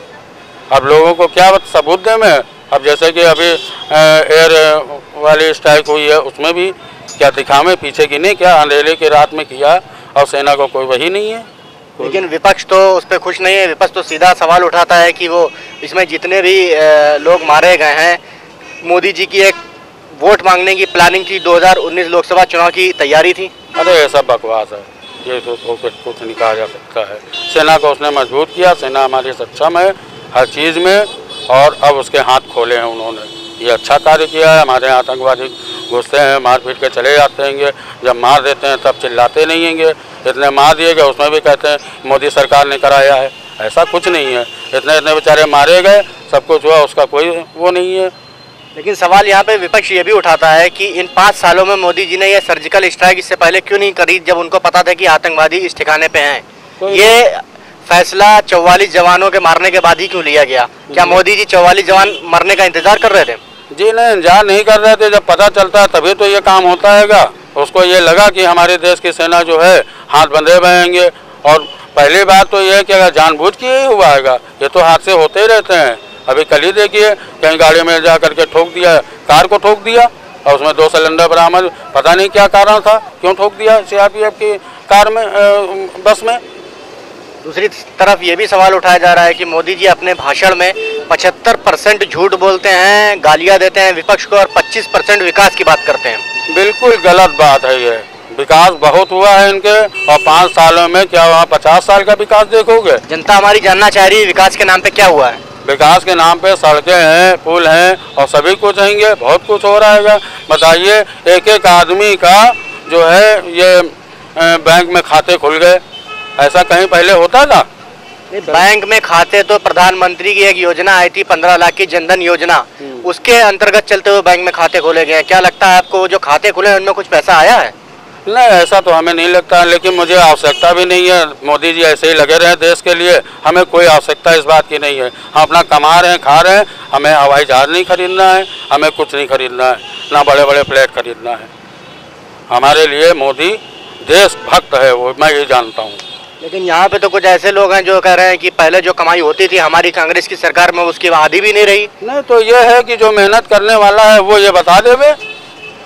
अब लोगों को क्या सबूत दें मैं, अब जैसे कि अभी एयर वाली स्ट्राइक हुई है उसमें भी क्या दिखावे पीछे की नहीं, क्या अंधेरे की रात में किया और सेना को कोई वही नहीं है। लेकिन विपक्ष तो उस पर खुश नहीं है। विपक्ष तो सीधा सवाल उठाता है कि वो इसमें जितने भी लोग मारे गए हैं, मोदी जी की एक वोट मांगने की प्लानिंग थी, 2019 लोकसभा चुनाव की तैयारी थी। अरे ये सब बकवास है, ये तो कुछ नहीं कहा जा सकता है। सेना को उसने मजबूत किया, सेना हमारी सक्षम है हर चीज़ में, और अब उसके हाथ खोले हैं उन्होंने। ये अच्छा कार्य किया है। हमारे आतंकवादी घुसते हैं, मार पीट के चले जाते हैं, जब मार देते हैं तब चिल्लाते नहीं हैं। इतने मार दिए गए उसमें भी कहते हैं मोदी सरकार ने कराया है। ऐसा कुछ नहीं है। इतने बेचारे मारे गए, सब कुछ हुआ, उसका कोई वो नहीं है। लेकिन सवाल यहाँ पे विपक्ष ये भी उठाता है कि इन 5 सालों में मोदी जी ने ये सर्जिकल स्ट्राइक इससे पहले क्यों नहीं करी, जब उनको पता था कि आतंकवादी इस ठिकाने पे हैं। ये फैसला 44 जवानों के मारने के बाद ही क्यों लिया गया? क्या मोदी जी 44 जवान मरने का इंतजार कर रहे थे? जी नहीं, इंतजार नहीं कर रहे थे। जब पता चलता है तभी तो ये काम होता हैगा। उसको ये लगा कि हमारे देश की सेना जो है हाथ बंधे रहेंगे। और पहली बात तो ये है कि अगर जानबूझ के ही हुआ हैगा, ये तो हादसे होते ही रहते हैं। अभी कल ही देखिए कहीं गाड़ी में जा करके ठोक दिया, कार को ठोक दिया और उसमें 2 सिलेंडर बरामद। पता नहीं क्या कारण था, क्यों ठोक दिया सीआरपीएफ की कार में, बस में। दूसरी तरफ ये भी सवाल उठाया जा रहा है कि मोदी जी अपने भाषण में 75% झूठ बोलते हैं, गालियां देते हैं विपक्ष को, और 25% विकास की बात करते हैं। बिल्कुल गलत बात है ये। विकास बहुत हुआ है इनके, और 5 सालों में क्या हुआ? 50 साल का विकास देखोगे? जनता हमारी जानना चाह रही है विकास के नाम पे क्या हुआ है। विकास के नाम पे सड़कें हैं, पुल हैं, और सभी कुछ रहेंगे। बहुत कुछ हो रहा है। बताइए, एक एक आदमी का जो है ये बैंक में खाते खुल गए। ऐसा कहीं पहले होता था? बैंक में खाते तो प्रधानमंत्री की एक योजना आई थी 15 लाख की जनधन योजना, उसके अंतर्गत चलते हुए बैंक में खाते खोले गए। क्या लगता है आपको जो खाते खुले उनमें कुछ पैसा आया है? नहीं, ऐसा तो हमें नहीं लगता, लेकिन मुझे आवश्यकता भी नहीं है। मोदी जी ऐसे ही लगे रहे देश के लिए, हमें कोई आवश्यकता इस बात की नहीं है। हम अपना कमा रहे हैं, खा रहे हैं। हमें हवाई जहाज नहीं खरीदना है, हमें कुछ नहीं खरीदना है, ना बड़े बड़े फ्लैट खरीदना है। हमारे लिए मोदी देशभक्त है, वो मैं ये जानता हूँ। लेकिन यहाँ पे तो कुछ ऐसे लोग हैं जो कह रहे हैं कि पहले जो कमाई होती थी हमारी कांग्रेस की सरकार में, उसकी आधी भी नहीं रही। नहीं, तो ये है कि जो मेहनत करने वाला है वो ये बता देवे।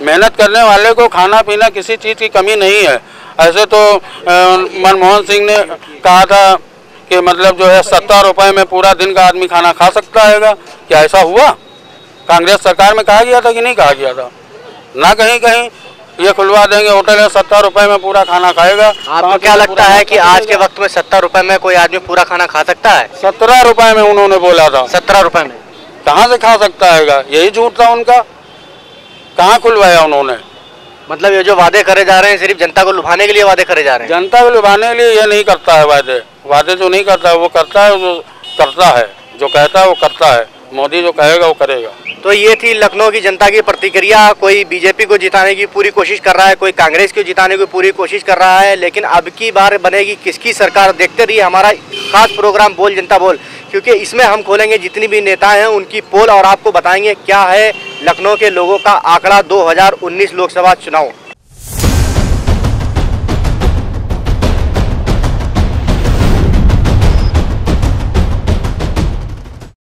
मेहनत करने वाले को खाना पीना किसी चीज़ की कमी नहीं है। ऐसे तो मनमोहन सिंह ने कहा था कि मतलब जो है 70 रुपए में पूरा दिन का आदमी खाना खा सकता है। क्या ऐसा हुआ? कांग्रेस सरकार में कहा गया था कि नहीं कहा गया था? ना कहीं कहीं ये खुलवा देंगे होटल है, 70 रुपए में पूरा खाना खाएगा। आपको क्या लगता है कि आज के वक्त में 70 रुपए में कोई आदमी पूरा खाना खा सकता है? 17 रुपए में उन्होंने बोला था। 17 रुपए में कहाँ से खा सकता है? यही झूठ था उनका। कहाँ खुलवाया उन्होंने? मतलब ये जो वादे करे जा रहे हैं सिर्फ जनता को लुभाने के लिए वादे करे जा रहे हैं। जनता को लुभाने के लिए ये नहीं करता है वादे जो नहीं करता है वो करता है, जो करता है, जो कहता है वो करता है। मोदी जो कहेगा वो करेगा। तो ये थी लखनऊ की जनता की प्रतिक्रिया। कोई बीजेपी को जिताने की पूरी कोशिश कर रहा है, कोई कांग्रेस को जिताने की पूरी कोशिश कर रहा है, लेकिन अब की बार बनेगी किसकी सरकार, देखते रहिए हमारा खास प्रोग्राम बोल जनता बोल, क्योंकि इसमें हम खोलेंगे जितनी भी नेता हैं उनकी पोल और आपको बताएंगे क्या है लखनऊ के लोगों का आंकड़ा 2019 लोकसभा चुनाव।